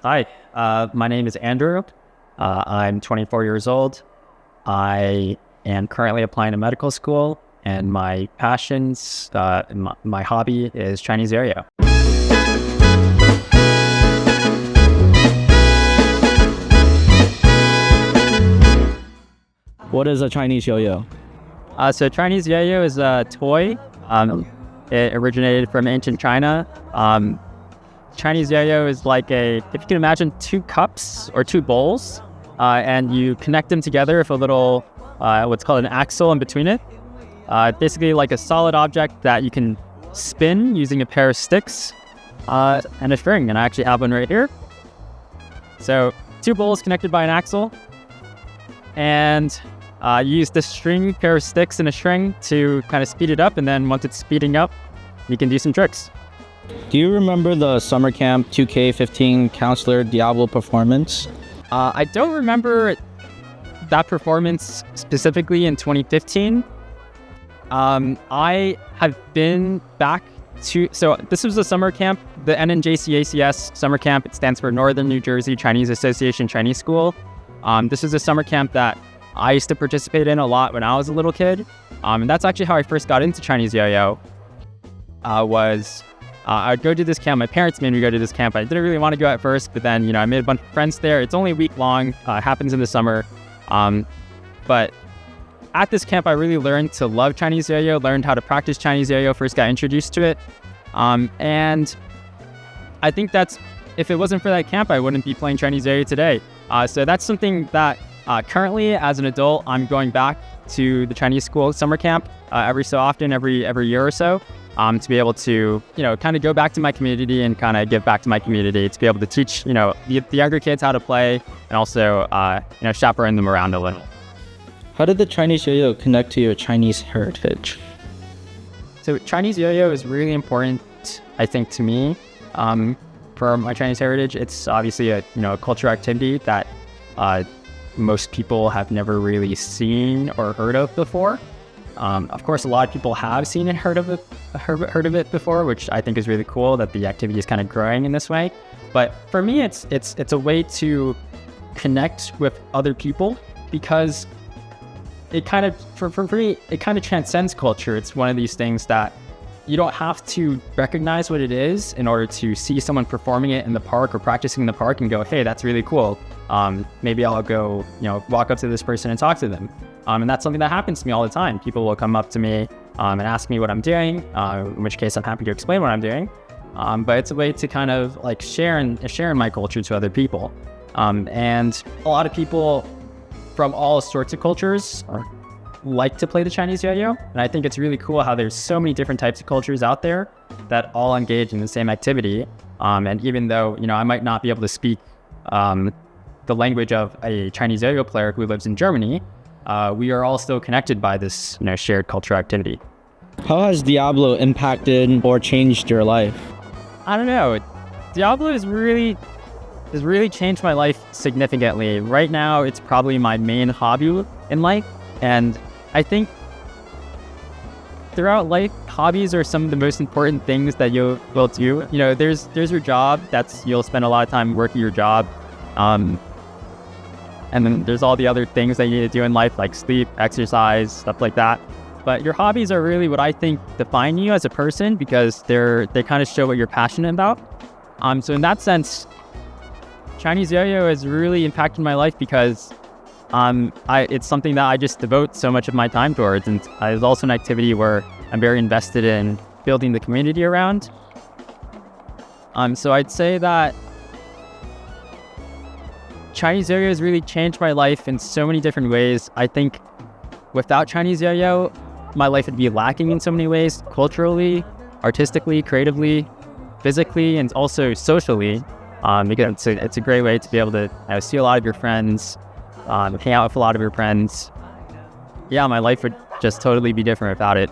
Hi, my name is Andrew. I'm 24 years old. I am currently applying to medical school, and my passions, my hobby is Chinese yo-yo. What is a Chinese yo-yo? So Chinese yo-yo is a toy. It originated from ancient China. Chinese yo-yo is like if you can imagine two cups or two bowls, and you connect them together with a little, what's called an axle in between it. Basically like a solid object that you can spin using a pair of sticks and a string. And I actually have one right here. So two bowls connected by an axle, and you use this string, pair of sticks and a string to kind of speed it up. And then once it's speeding up, you can do some tricks. Do you remember the summer camp 2K15 counselor Diabolo performance? I don't remember that performance specifically in 2015. I have been back so this was a summer camp, the NNJCACS summer camp. It stands for Northern New Jersey Chinese Association Chinese School. This is a summer camp that I used to participate in a lot when I was a little kid. And that's actually how I first got into Chinese yo-yo. I'd go to this camp. My parents made me go to this camp. I didn't really want to go at first, but then, I made a bunch of friends there. It's only a week long, happens in the summer. But at this camp, I really learned to love Chinese yo-yo, learned how to practice Chinese yo-yo, first got introduced to it. And I think if it wasn't for that camp, I wouldn't be playing Chinese yo-yo today. So that's something that currently, as an adult, I'm going back to the Chinese school summer camp every so often, every year or so. To be able to, kind of go back to my community and kind of give back to my community, to be able to teach, the younger kids how to play, and also, chaperone them around a little. How did the Chinese yo-yo connect to your Chinese heritage? So Chinese yo-yo is really important, I think, to me, for my Chinese heritage. It's obviously a cultural activity that most people have never really seen or heard of before. Of course, a lot of people have seen and heard of it before, which I think is really cool that the activity is kind of growing in this way. But for me, it's a way to connect with other people, because it kind of, for me, it kind of transcends culture. It's one of these things that you don't have to recognize what it is in order to see someone performing it in the park or practicing in the park and go, hey, that's really cool. Maybe I'll go, walk up to this person and talk to them. And that's something that happens to me all the time. People will come up to me and ask me what I'm doing, in which case I'm happy to explain what I'm doing. But it's a way to kind of like share in my culture to other people. And a lot of people from all sorts of cultures like to play the Chinese yo-yo. And I think it's really cool how there's so many different types of cultures out there that all engage in the same activity. And even though, I might not be able to speak the language of a Chinese yo-yo player who lives in Germany, we are all still connected by this, shared cultural activity. How has Diabolo impacted or changed your life? I don't know. Diabolo has really changed my life significantly. Right now, it's probably my main hobby in life, and I think throughout life, hobbies are some of the most important things that you will do. There's your job. You'll spend a lot of time working your job. And then there's all the other things that you need to do in life, like sleep, exercise, stuff like that. But your hobbies are really what I think define you as a person, because they kind of show what you're passionate about. So in that sense, Chinese yo-yo has really impacted my life, because it's something that I just devote so much of my time towards. And it's also an activity where I'm very invested in building the community around. So I'd say that Chinese yo-yo has really changed my life in so many different ways. I think without Chinese yo-yo, my life would be lacking in so many ways, culturally, artistically, creatively, physically, and also socially. Because it's a great way to be able to see a lot of your friends, hang out with a lot of your friends. Yeah, my life would just totally be different without it.